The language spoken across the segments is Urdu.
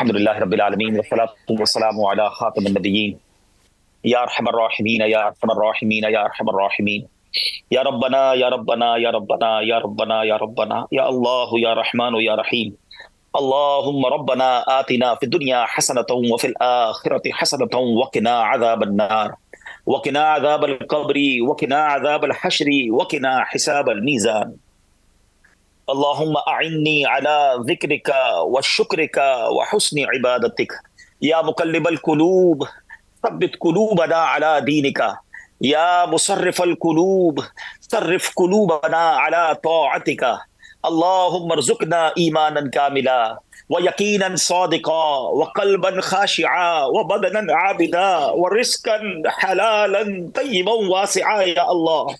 الحمد لله رب العالمين والصلاة والسلام على خاتم النبيين يا أرحم الراحمين يا أرحم الراحمين يا أرحم الراحمين يا ربنا يا ربنا يا ربنا يا ربنا يا ربنا يا الله يا رحمن يا رحيم اللهم ربنا آتنا في الدنيا حسنة وفي الآخرة حسنة وقنا عذاب النار وقنا عذاب القبر وقنا عذاب الحشر وقنا حساب الميزان اللهم أعني على ذكرك وشكرك وحسن عبادتك يا مقلب القلوب ثبت قلوبنا على دينك يا مصرف القلوب صرف قلوبنا على طاعتك اللهم ارزقنا إيمانا كاملا ويقينا صادقا وقلبا خاشعا وبدنا عابدا ورزقا حلالا طيبا واسعا يا الله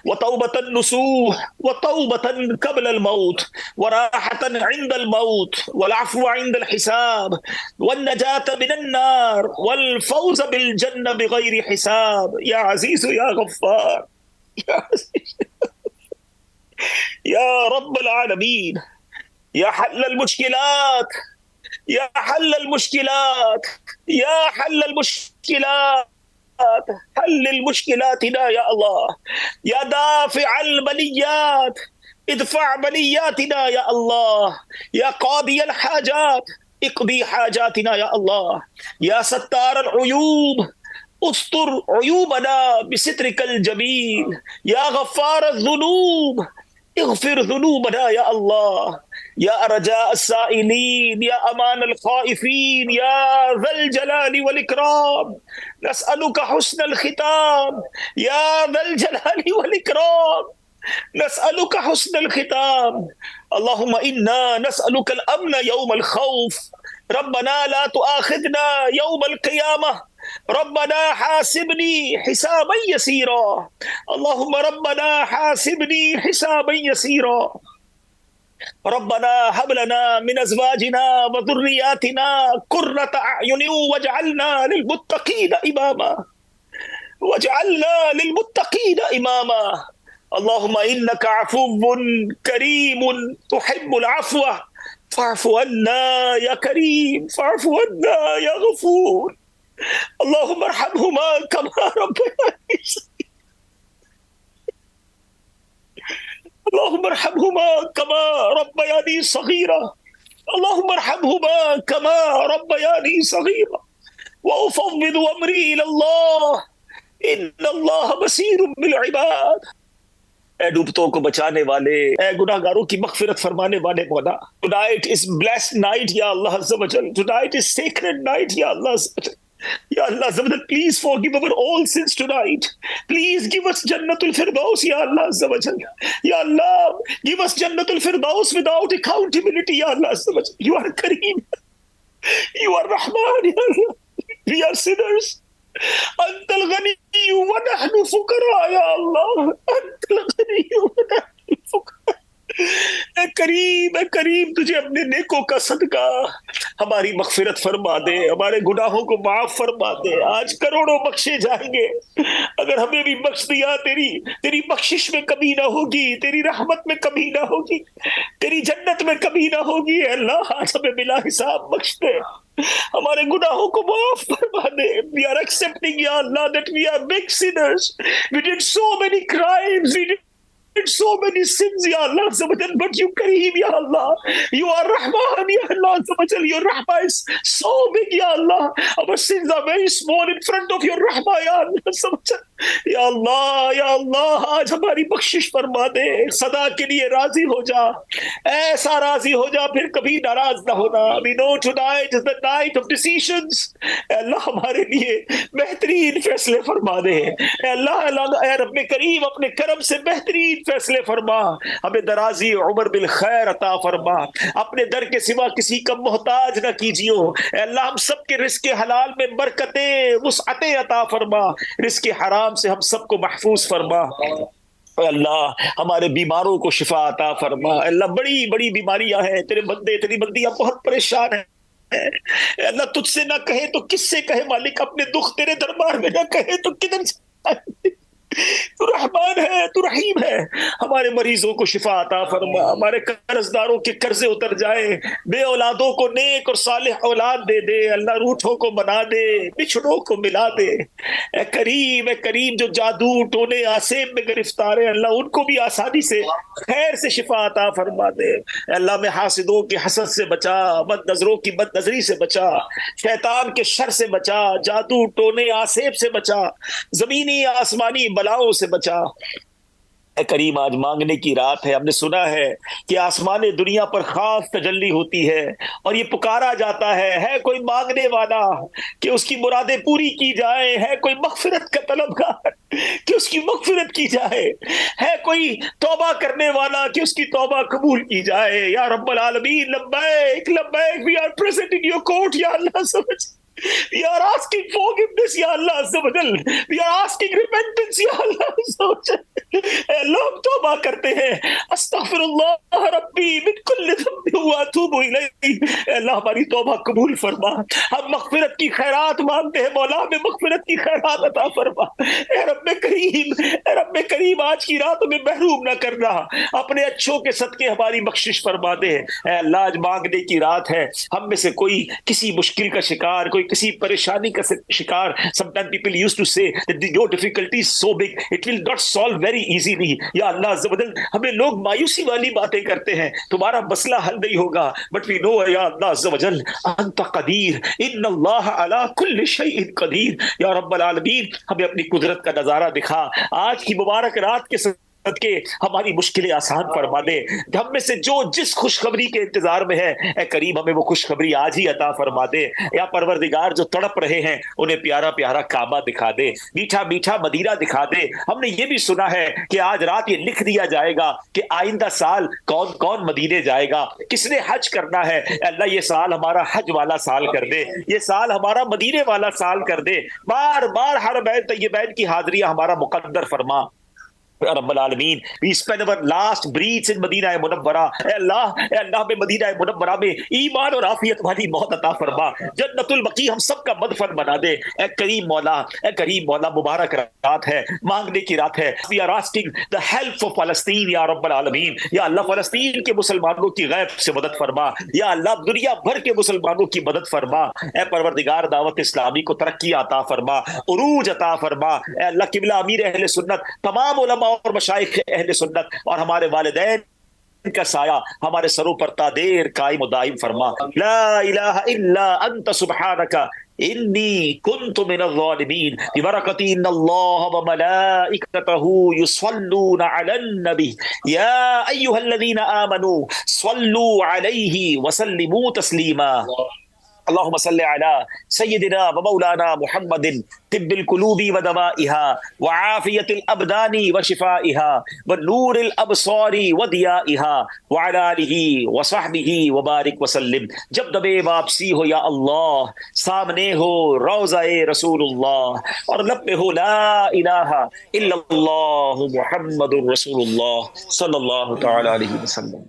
وتوبة نصوح وتوبة قبل الموت وراحة عند الموت والعفو عند الحساب والنجاة من النار والفوز بالجنة بغير حساب يا عزيز يا غفار يا عزيز يا رب العالمين يا حل المشكلات يا حل المشكلات يا حل المشكلات حل المشكلاتنا يا الله يا دافع البليات ادفع بلياتنا يا الله يا قاضي الحاجات اقضي حاجاتنا يا الله يا ستار العيوب استر عيوبنا بسترك الجميل يا غفار الذنوب اغفر ذنوبنا يا الله يا رجاء السائلين يا أمان الخائفين يا ذا الجلال والإكرام نسألك حسن الختام يا ذا الجلال والإكرام نسألك حسن الختام اللهم إنا نسألك الأمن يوم الخوف ربنا لا تؤاخذنا يوم القيامة ربنا حاسبني حسابا يسيرا اللهم ربنا حاسبني حسابا يسيرا ربنا هب لنا من أزواجنا وذرياتنا قرة أعين واجعلنا للمتقين إماما واجعلنا للمتقين إماما اللهم إنك عفو كريم تحب العفو فاعف عنا يا كريم فاعف عنا يا غفور اللهم ارحمهما كما ربياني اللهم ارحمهما كما ربياني صغيرا اللهم ارحمهما كما ربياني صغيرا وأفوض أمري إلى الله إن الله بصير بالعباد اے ڈوبتوں کو بچانے والے اے گناہگاروں کی مغفرت فرمانے والے مولا tonight is blessed night یا اللہ عز و جل tonight is sacred night یا اللہ عز و جل Ya Allah, please forgive our all sins tonight. Please give us Jannatul Firdaus, Ya Allah Azza wa Jalla. Ya Allah, give us Jannatul Firdaus without accountability, Ya Allah Azza wa Jalla. You are Kareem. You are Rahman, Ya Allah. We are sinners. Antal Ghani wa nahnu fuqara, Ya Allah. Antal Ghani wa nahnu fuqara. اے کریم تجھے اپنے نیکوں کا صدقہ ہماری مغفرت فرما دے ہمارے گناہوں کو معاف فرما دے آج کروڑوں بخشے جائیں گے اگر ہمیں بھی بخش دیا تیری بخشش میں کمی نہ ہوگی تیری رحمت میں کمی نہ ہوگی تیری جنت میں کمی نہ ہوگی اے اللہ آج ہمیں بلا حساب بخش دے ہمارے گناہوں کو معاف فرما دے we are accepting ya Allah that we are big sinners we did so many crimes we did so many sins ya Allah but you Kareem ya Allah you are Rahman ya Allah your Rahmah is so big ya Allah our sins are very small in front of your Rahmah ya Allah ya Allah آج ہماری بخشش فرما دے صدا کے لیے راضی ہو جا ایسا راضی ہو جا پھر کبھی ناراض نہ ہونا we know tonight is the night of decisions اے اللہ ہمارے لیے بہترین فیصلے فرما دے اے اللہ اے رب کریم اپنے کرم سے بہترین فیصلے فرما ہمیں درازی عمر بالخیر عطا فرما اپنے در کے سوا کسی کا محتاج نہ کیجیو اے اللہ ہم سب کے رزق حلال میں برکتیں وسعتیں عطا فرما رزق حرام سے ہم سب کو محفوظ فرما اے اللہ ہمارے بیماروں کو شفا عطا فرما اے اللہ بڑی بڑی بیماریاں ہیں تیرے بندے تیری بندیاں بہت پریشان ہیں اے اللہ تجھ سے نہ کہے تو کس سے کہے مالک اپنے دکھ تیرے دربار میں نہ کہے تو کدھر سے تو رحمان ہے، تو رحیم ہے، ہمارے مریضوں کو شفا عطا فرما، ہمارے قرض داروں کے قرضے اتر جائیں، بے اولادوں کو نیک اور صالح اولاد دے دے اللہ، روٹھوں کو بنا دے، بچھڑوں کو ملا دے، اے کریم، اے کریم، جو جادو ٹونے آسیب میں گرفتار ہیں اللہ، ان کو بھی آسانی سے خیر سے شفا عطا فرما دے، اے اللہ میں حاسدوں کے حسد سے بچا، بد نظروں کی بد نظری سے بچا، شیطان کے شر سے بچا، جادو ٹونے آسیب سے بچا، زمینی آسمانی بلاؤں سے بچا۔ اے کریم، آج مانگنے کی رات ہے، ہم نے سنا ہے کہ آسمان دنیا پر خاص تجلی ہوتی ہے اور یہ پکارا جاتا ہے کوئی مانگنے والا کہ اس کی مرادیں پوری کی جائے، ہے کوئی مغفرت کا طلبگار کہ اس کی مغفرت کی جائے، ہے کوئی توبہ کرنے والا کہ اس کی توبہ قبول کی جائے۔ یا رب العالمین، لبیک لبیک، we are present in your court یا اللہ، سمجھ We are asking forgiveness یا اللہ عز و جل، we are asking repentance یا اللہ عز و جل، اے اللہ ہم توبہ کرتے ہیں، استغفر اللہ ربی من کل ذنب واتوب الیہ، اے اللہ ہماری توبہ قبول فرما، ہم مغفرت کی خیرات مانگتے ہیں مولا، ہمیں مغفرت کی خیرات عطا فرما، اے رب کریم، اے رب کریم، آج کی رات میں محروم نہ کرنا، اپنے اچھوں کے صدقے ہماری بخشش فرما دے، اے اللہ آج مانگنے کی رات ہے، ہم میں سے کوئی کسی مشکل کا شکار، کوئی کسی پریشانی کا شکار، sometimes people used to say that your difficulty is so big it will not solve very easily، یا اللہ عز و جل ہمیں لوگ مایوسی والی باتیں کرتے ہیں، تمہارا مسئلہ حل نہیں ہوگا، but we know یا اللہ عز و جل انت قدیر، ان اللہ علی کل شیء قدیر، یا رب العالمین ہمیں اپنی قدرت کا نظارہ دکھا، آج کی مبارک رات کے کہ ہماری مشکلیں آسان فرما دے، ہم میں سے جو جس خوشخبری کے انتظار میں ہے اے کریم ہمیں وہ خوشخبری آج ہی عطا فرما دے، یا پروردگار جو تڑپ رہے ہیں انہیں پیارا پیارا کعبہ دکھا دے، میٹھا میٹھا مدینہ دکھا دے۔ ہم نے یہ بھی سنا ہے کہ آج رات یہ لکھ دیا جائے گا کہ آئندہ سال کون کون مدینے جائے گا، کس نے حج کرنا ہے، اے اللہ یہ سال ہمارا حج والا سال کر دے، یہ سال ہمارا مدینے والا سال کر دے، بار بار حرمین طیبین کی حاضریاں ہمارا مقدر فرما رب العالمین۔ we spend our last breaths in مدینہ منورہ، اے اللہ ہمیں مدینہ منورہ میں ایمان اور عافیت والی موت عطا فرما، جنت البقیع ہم سب کا مدفن بنا دے، اے کریم مولا، اے کریم مولا مبارک رات ہے، مانگنے کی رات ہے، we are asking the help for Palestine یا رب العالمین، یا اللہ فلسطین کے مسلمانوں کی غیب سے مدد فرما، یا اللہ دنیا بھر کے مسلمانوں کی مدد فرما، اے پروردگار دعوت اسلامی کو ترقی عطا فرما، عروج عطا فرما، اے اللہ قبلہ امیر اہل سنت، تمام علماء اور مشائخ اہل سنت اور ہمارے والدین کا سایہ ہمارے سروں پر تا دیر قائم و دائم فرما، لا الہ الا انت سبحانک انی کنت من الظالمین، ببرکت ان اللہ وملائکتہ یصلون علی النبی یا ایہا الذین آمنوا صلوا علیہ وسلموا تسلیما، اللهم صل على سيدنا ومولانا محمد طب القلوب ودوائها وعافية الأبدان وشفائها ونور الأبصار وضيائها وعلى آله وصحبه وبارك وسلم۔ جب دبے واپسی ہو یا اللہ، سامنے ہو روضہ رسول اللہ اور لب پہ ہو لا الہ الا اللہ محمد رسول اللہ صلی اللہ تعالی علیہ وسلم۔